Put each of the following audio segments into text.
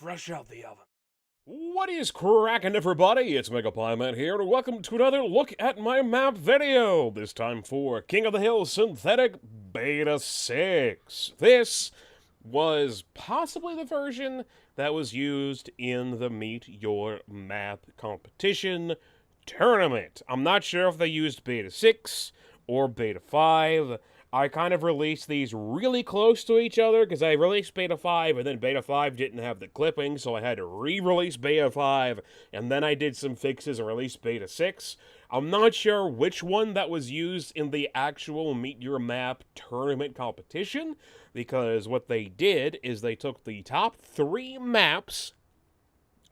fresh out the oven. What is cracking, everybody? It's Mega Pieman here, and welcome to another look at my map video. This time for King of the Hill Synthetic Beta 6. This was possibly the version that was used in the Meet Your Map competition tournament. I'm not sure if they used Beta 6 or Beta 5. I kind of released these really close to each other because I released Beta 5 and then Beta 5 didn't have the clipping, so I had to re-release Beta 5 and then I did some fixes and released Beta 6. I'm not sure which one that was used in the actual Meet Your Map tournament competition, because what they did is they took the top 3 maps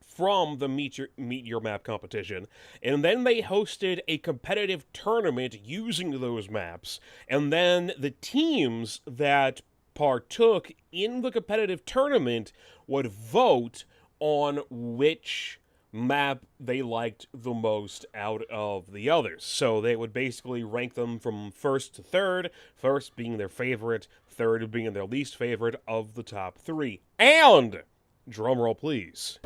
from the Meet Your Map competition, and then they hosted a competitive tournament using those maps, and then the teams that partook in the competitive tournament would vote on which map they liked the most out of the others. So they would basically rank them from first to third, first being their favorite, third being their least favorite of the top 3. And, drumroll please,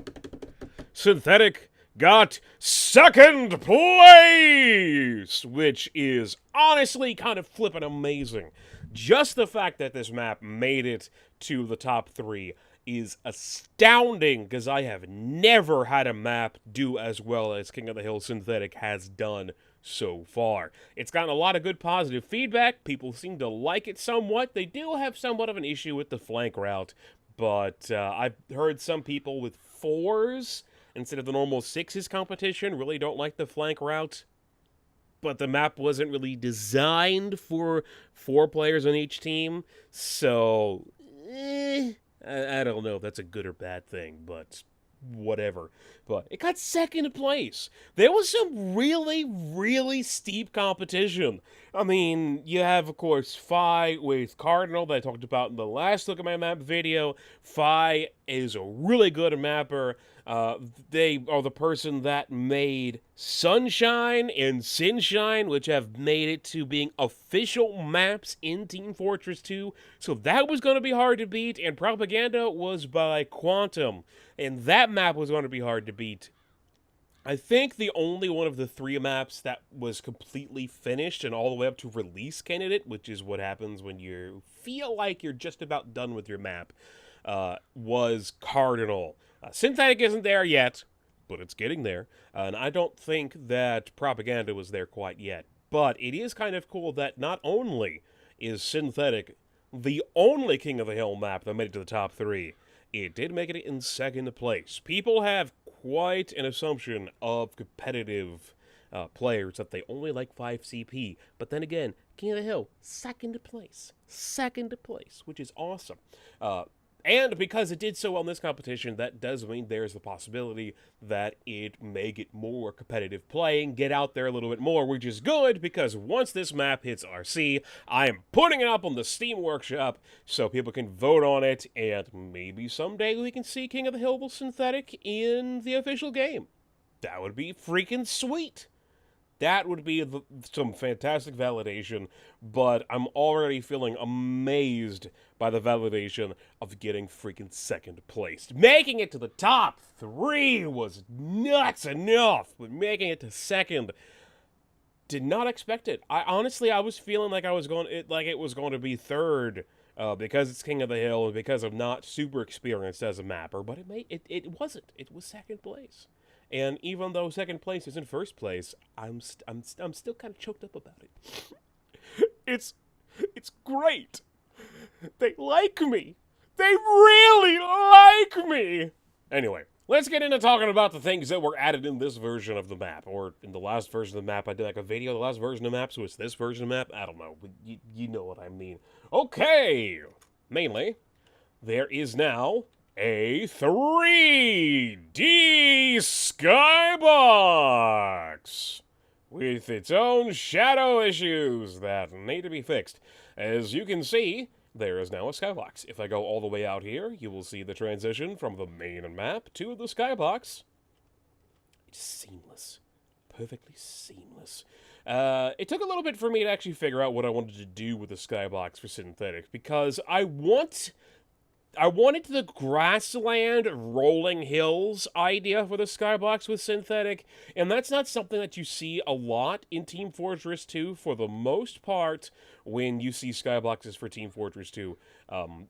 Synthetic got second place, which is honestly kind of flippin' amazing. Just the fact that this map made it to the top 3 is astounding, because I have never had a map do as well as King of the Hill Synthetic has done so far. It's gotten a lot of good positive feedback. People seem to like it somewhat. They do have somewhat of an issue with the flank route, but I've heard some people with 4s instead of the normal 6s competition really don't like the flank route. But the map wasn't really designed for 4 players on each team, so I don't know if that's a good or bad thing, but whatever. But it got second place. There was some really, really steep competition. I mean, you have, of course, Fi with Cardinal that I talked about in the last Look at My Map video. Fi is a really good mapper. They are the person that made Sunshine and Sinshine, which have made it to being official maps in Team Fortress 2. So that was going to be hard to beat, and Propaganda was by Quantum, and that map was going to be hard to beat. I think the only one of the 3 maps that was completely finished and all the way up to release candidate, which is what happens when you feel like you're just about done with your map, was Cardinal. Synthetic isn't there yet, but it's getting there. And I don't think that Propaganda was there quite yet. But it is kind of cool that not only is Synthetic the only King of the Hill map that made it to the top 3, it did make it in second place. People have quite an assumption of competitive players that they only like 5 CP. But then again, King of the Hill, second place, which is awesome. And because it did so well in this competition, that does mean there's the possibility that it may get more competitive play and get out there a little bit more, which is good, because once this map hits RC, I am putting it up on the Steam Workshop so people can vote on it, and maybe someday we can see King of the Hill Synthetic in the official game. That would be freaking sweet. That would be some fantastic validation, but I'm already feeling amazed by the validation of getting freaking second place. Making it to the top 3 was nuts enough, but making it to second, did not expect it. I was feeling like it was going to be third, because it's King of the Hill and because I'm not super experienced as a mapper, but it wasn't. It was second place. And even though second place is in first place, I'm still kind of choked up about it. It's great. They like me. They really like me. Anyway, let's get into talking about the things that were added in this version of the map, or in the last version of the map. I did like a video of the last version of the map, so it's this version of the map. I don't know, but you know what I mean. Okay, mainly, there is now a 3D skybox with its own shadow issues that need to be fixed. As you can see, there is now a skybox. If I go all the way out here, you will see the transition from the main map to the skybox. It's seamless. Perfectly seamless. It took a little bit for me to actually figure out what I wanted to do with the skybox for Synthetic, because I want I wanted the grassland rolling hills idea for the skybox with synthetic, and that's not something that you see a lot in Team Fortress 2 for the most part when you see skyboxes for Team Fortress 2.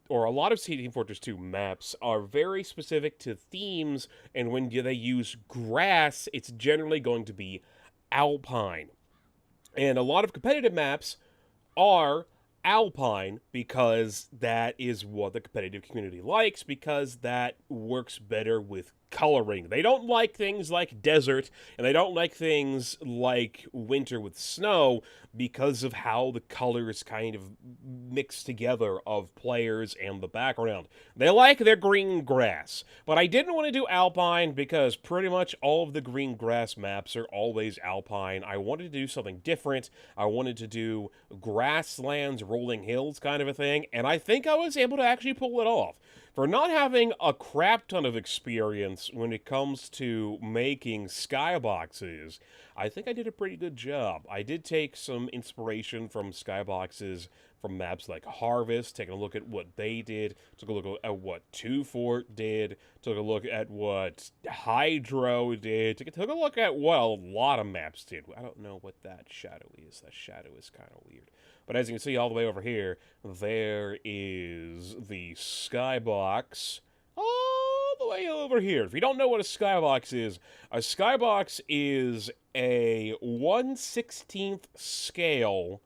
Or a lot of Team Fortress 2 maps are very specific to themes, and when they use grass, it's generally going to be alpine. And a lot of competitive maps are alpine because that is what the competitive community likes, because that works better with coloring. They don't like things like desert, and they don't like things like winter with snow because of how the colors kind of mix together of players and the background. They like their green grass, but I didn't want to do alpine because pretty much all of the green grass maps are always alpine. I wanted to do something different. I wanted to do grasslands, rolling hills kind of a thing, and I think I was able to actually pull it off. For not having a crap ton of experience when it comes to making skyboxes, I think I did a pretty good job. I did take some inspiration from skyboxes from maps like Harvest, taking a look at what they did, took a look at what Two Fort did, took a look at what Hydro did, took a look at what a lot of maps did. I don't know what that shadow is. That shadow is kind of weird. But as you can see all the way over here, there is the skybox all the way over here. If you don't know what a skybox is a 1/16th scale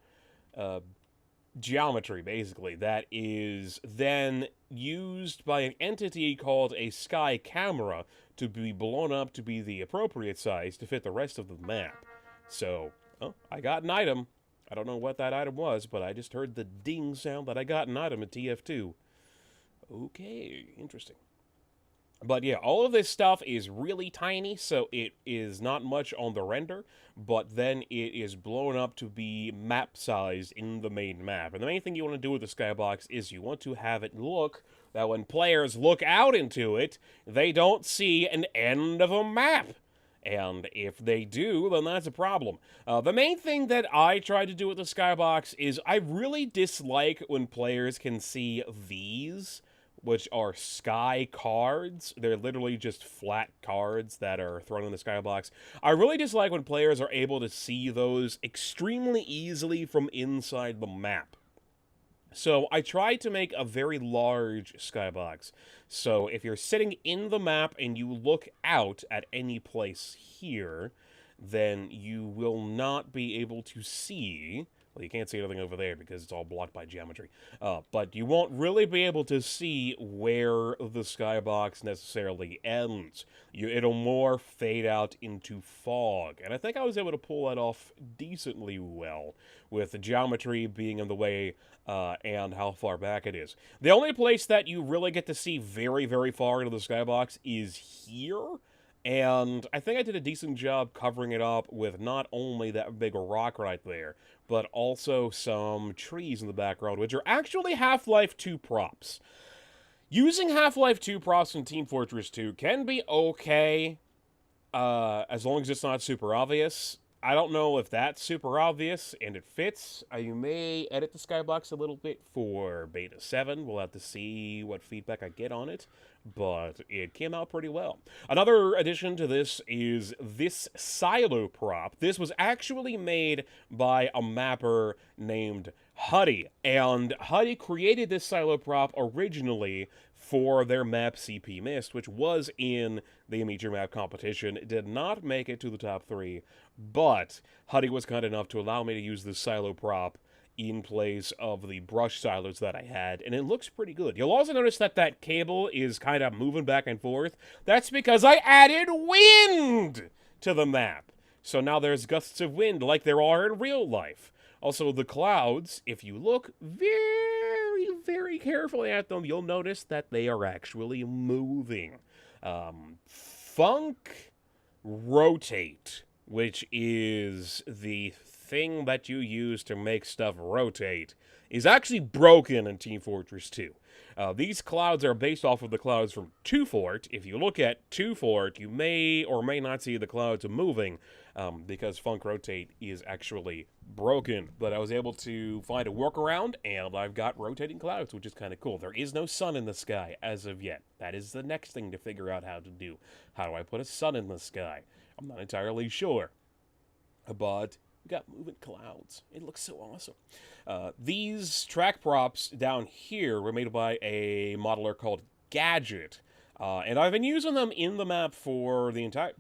geometry, basically, that is then used by an entity called a sky camera to be blown up to be the appropriate size to fit the rest of the map. So, oh, I got an item. I don't know what that item was, but I just heard the ding sound that I got an item at TF2. Okay, interesting. But yeah, all of this stuff is really tiny, so it is not much on the render, but then it is blown up to be map size in the main map. And the main thing you want to do with the skybox is you want to have it look that when players look out into it, they don't see an end of a map. And if they do, then that's a problem. The main thing that I try to do with the skybox is I really dislike when players can see these, which are sky cards. They're literally just flat cards that are thrown in the skybox. I really dislike when players are able to see those extremely easily from inside the map. So I tried to make a very large skybox. So if you're sitting in the map and you look out at any place here, then you will not be able to see. Well, you can't see anything over there because it's all blocked by geometry. But you won't really be able to see where the skybox necessarily ends. It'll more fade out into fog. And I think I was able to pull that off decently well, with the geometry being in the way and how far back it is. The only place that you really get to see very, very far into the skybox is here. And I think I did a decent job covering it up with not only that big rock right there, but also some trees in the background, which are actually Half-Life 2 props. Using Half-Life 2 props in Team Fortress 2 can be okay, as long as it's not super obvious. I don't know if that's super obvious and it fits. You may edit the skybox a little bit for Beta 7. We'll have to see what feedback I get on it, but it came out pretty well. Another addition to this is this silo prop. This was actually made by a mapper named Huddy, and Huddy created this silo prop originally for their map CP Mist, which was in the Meet Your Map competition. It did not make it to the top 3, but Huddy was kind enough to allow me to use this silo prop in place of the brush silos that I had, and it looks pretty good. You'll also notice that that cable is kind of moving back and forth. That's because I added wind to the map. So now there's gusts of wind like there are in real life. Also, the clouds, if you look very, very carefully at them, you'll notice that they are actually moving. Funk Rotate, which is the thing that you use to make stuff rotate is actually broken in Team Fortress 2. These clouds are based off of the clouds from 2 Fort. If you look at 2 Fort, you may or may not see the clouds moving because Funk Rotate is actually broken. But I was able to find a workaround, and I've got rotating clouds, which is kind of cool. There is no sun in the sky as of yet. That is the next thing to figure out how to do. How do I put a sun in the sky? I'm not entirely sure. But we got moving clouds. It looks so awesome. These track props down here were made by a modeler called Gadget. And I've been using them in the map for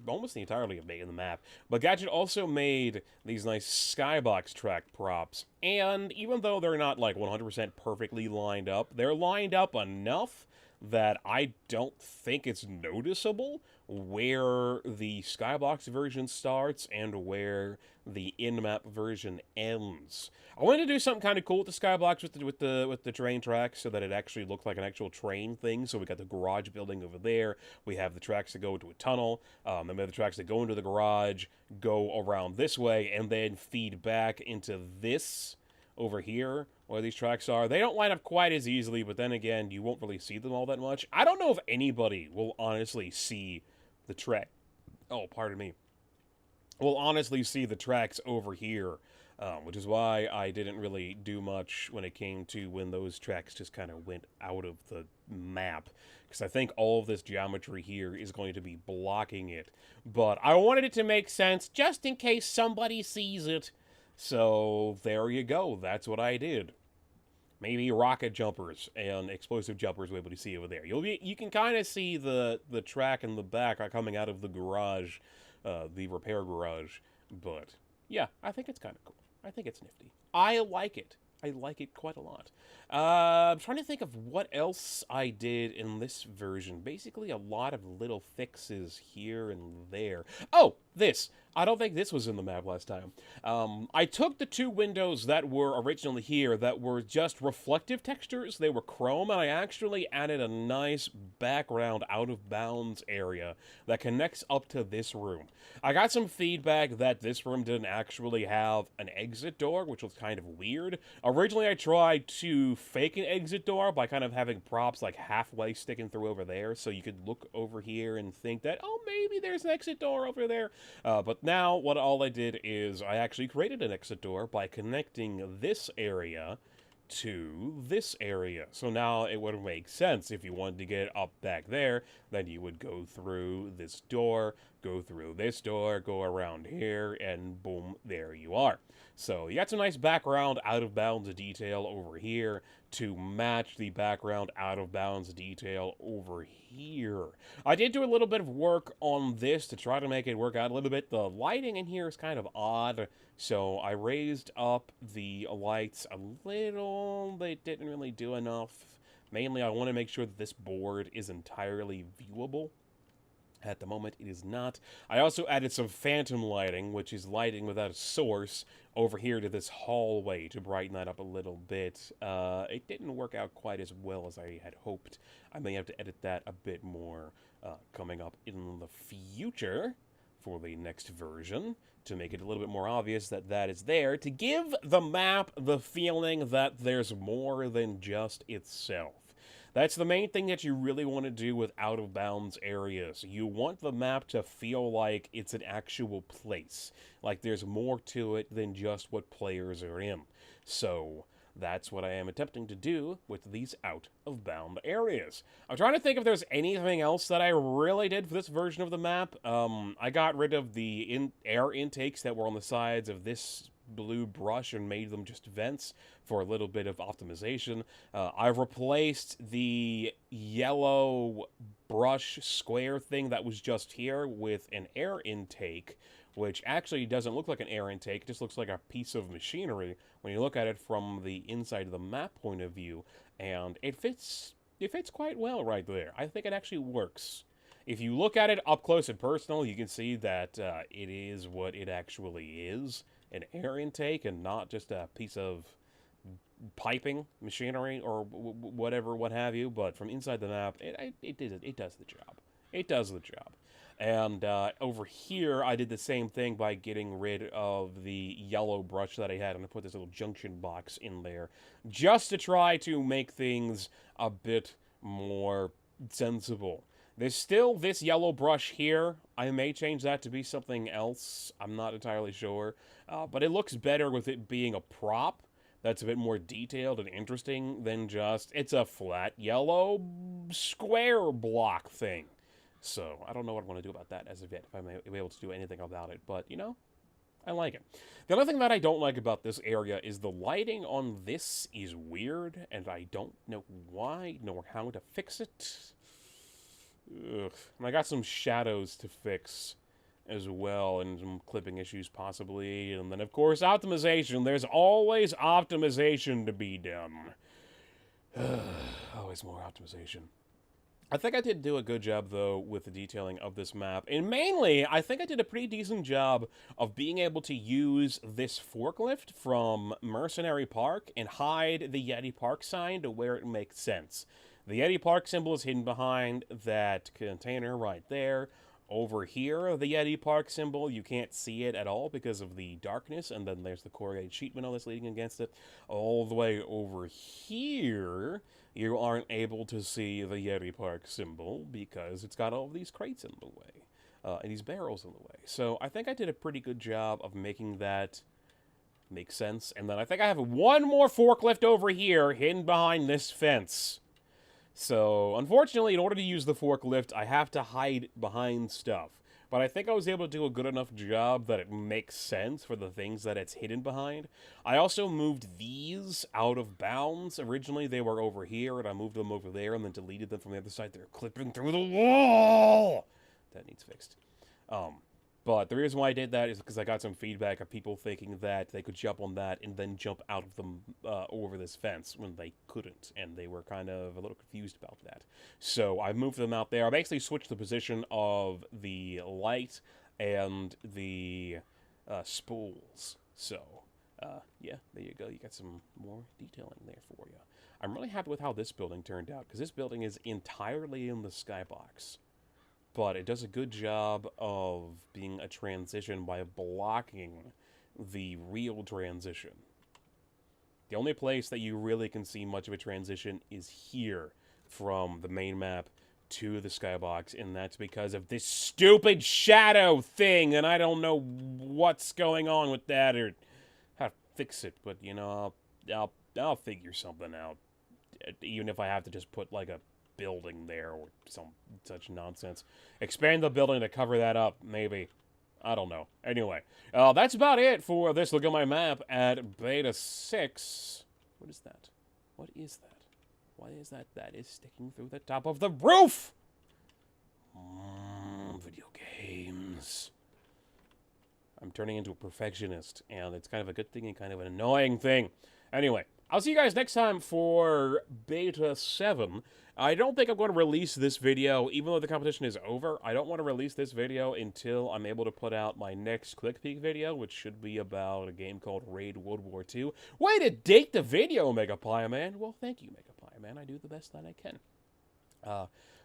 almost the entirety of the map. But Gadget also made these nice skybox track props. And even though they're not like 100% perfectly lined up, they're lined up enough that I don't think it's noticeable where the skybox version starts and where the in-map version ends. I wanted to do something kind of cool with the skybox with the train tracks so that it actually looked like an actual train thing. So we got the garage building over there. We have the tracks that go into a tunnel. And we have the tracks that go into the garage, go around this way, and then feed back into this over here where these tracks are. They don't line up quite as easily, but then again, you won't really see them all that much. I don't know if anybody will honestly see the track. Oh, pardon me. Will honestly see the tracks over here, which is why I didn't really do much when it came to when those tracks just kind of went out of the map, because I think all of this geometry here is going to be blocking it. But I wanted it to make sense just in case somebody sees it. So there you go. That's what I did. Maybe rocket jumpers and explosive jumpers we'll be able to see over there. You can kind of see the track in the back coming out of the garage, the repair garage. But yeah, I think it's kind of cool. I think it's nifty. I like it. I like it quite a lot. I'm trying to think of what else I did in this version. Basically, a lot of little fixes here and there. Oh, this. I don't think this was in the map last time. I took the 2 windows that were originally here that were just reflective textures. They were chrome, and I actually added a nice background out-of-bounds area that connects up to this room. I got some feedback that this room didn't actually have an exit door, which was kind of weird. Originally, I tried to fake an exit door by kind of having props like halfway sticking through over there, so you could look over here and think that, oh, maybe there's an exit door over there. But now, all I did is I actually created an exit door by connecting this area to this area. So now it would make sense if you wanted to get up back there, then you would go through this door, go through this door, go around here, and boom, there you are. So you got some nice background out-of-bounds detail over here to match the background out-of-bounds detail over here. I did do a little bit of work on this to try to make it work out a little bit. The lighting in here is kind of odd, so I raised up the lights a little. They didn't really do enough. Mainly, I want to make sure that this board is entirely viewable. At the moment, it is not. I also added some phantom lighting, which is lighting without a source, over here to this hallway to brighten that up a little bit. It didn't work out quite as well as I had hoped. I may have to edit that a bit more coming up in the future for the next version to make it a little bit more obvious that that is there, to give the map the feeling that there's more than just itself. That's the main thing that you really want to do with out-of-bounds areas. You want the map to feel like it's an actual place. Like there's more to it than just what players are in. So that's what I am attempting to do with these out-of-bound areas. I'm trying to think if there's anything else that I really did for this version of the map. I got rid of the air intakes that were on the sides of this blue brush and made them just vents for a little bit of optimization. I've replaced the yellow brush square thing that was just here with an air intake, which actually doesn't look like an air intake. It just looks like a piece of machinery when you look at it from the inside of the map point of view, and it fits quite well right there. I think it actually works. If you look at it up close and personal, you can see that it is what it actually is, an air intake and not just a piece of piping machinery or whatever, what have you. But from inside the map, it does the job. It does the job. And over here, I did the same thing by getting rid of the yellow brush that I had, and I put this little junction box in there, just to try to make things a bit more sensible. There's still this yellow brush here. I may change that to be something else. I'm not entirely sure. But it looks better with it being a prop that's a bit more detailed and interesting than just, it's a flat yellow square block thing. So, I don't know what I want to do about that as of yet, if I'm able to do anything about it. But, you know, I like it. The other thing that I don't like about this area is the lighting on this is weird, and I don't know why, nor how to fix it. Ugh. And I got some shadows to fix as well, and some clipping issues possibly. And then, of course, optimization. There's always optimization to be done. Always more optimization. I think I did do a good job, though, with the detailing of this map. And mainly, I think I did a pretty decent job of being able to use this forklift from Mercenary Park and hide the Yeti Park sign to where it makes sense. The Yeti Park symbol is hidden behind that container right there. Over here, the Yeti Park symbol, you can't see it at all because of the darkness, and then there's the corrugated sheet metal that's leading against it. All the way over here, you aren't able to see the Yeti Park symbol because it's got all of these crates in the way, and these barrels in the way. So I think I did a pretty good job of making that make sense. And then I think I have one more forklift over here hidden behind this fence. So, unfortunately, in order to use the forklift, I have to hide behind stuff. But I think I was able to do a good enough job that it makes sense for the things that it's hidden behind. I also moved these out of bounds. Originally, they were over here, and I moved them over there, and then deleted them from the other side. They're clipping through the wall! That needs fixed. But the reason why I did that is because I got some feedback of people thinking that they could jump on that and then jump out of them over this fence when they couldn't, and they were kind of a little confused about that. So I moved them out there. I basically switched the position of the light and the spools. So, yeah, there you go. You got some more detailing there for you. I'm really happy with how this building turned out, because this building is entirely in the skybox. But it does a good job of being a transition by blocking the real transition. The only place that you really can see much of a transition is here from the main map to the skybox, and that's because of this stupid shadow thing, and I don't know what's going on with that or how to fix it, but, you know, I'll figure something out, even if I have to just put, like, a building there or some such nonsense. Expand the building to cover that up, maybe. I don't know. Anyway, that's about it for this look at my map at Beta 6. What is that? What is that? What is that? That is sticking through the top of the roof! Video games. I'm turning into a perfectionist, and it's kind of a good thing and kind of an annoying thing. Anyway, I'll see you guys next time for Beta 7. I don't think I'm going to release this video, even though the competition is over. I don't want to release this video until I'm able to put out my next Quick Peek video, which should be about a game called Raid World War II. Way to date the video, Megapie Man. Well, thank you, Megapie Man. I do the best that I can.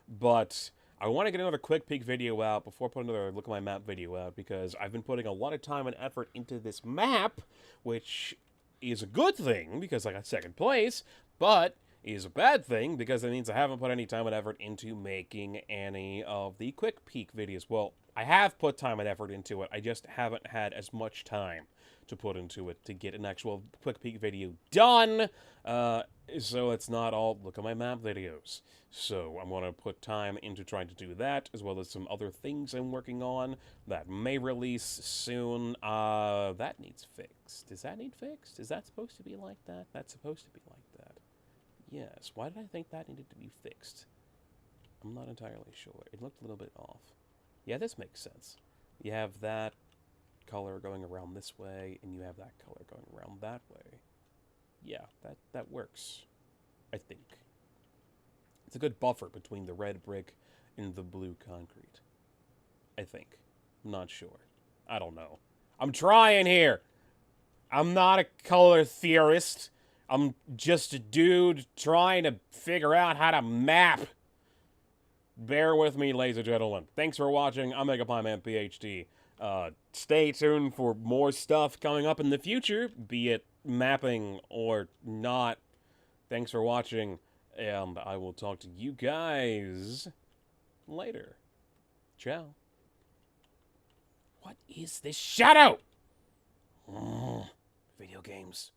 But I want to get another Quick Peek video out before putting another Look at My Map video out, because I've been putting a lot of time and effort into this map, which is a good thing, because I got second place, but is a bad thing, because it means I haven't put any time and effort into making any of the Quick Peek videos. Well, I have put time and effort into it, I just haven't had as much time to put into it to get an actual Quick Peek video done, so it's not all Look at My Map videos. So I'm going to put time into trying to do that, as well as some other things I'm working on that may release soon. That needs fixed. Does that need fixed? Is that supposed to be like that? That's supposed to be like that. Yes. Why did I think that needed to be fixed? I'm not entirely sure. It looked a little bit off. Yeah, this makes sense. You have that color going around this way, and you have that color going around that way. Yeah, that works, I think. It's a good buffer between the red brick and the blue concrete, I think. I'm not sure. I don't know. I'm trying here. I'm not a color theorist. I'm just a dude trying to figure out how to map. bear with me, ladies and gentlemen. Thanks for watching. I'm MegaPieMan PhD. Stay tuned for more stuff coming up in the future, be it mapping or not. Thanks for watching, and I will talk to you guys later. Ciao. What is this shadow? Video games.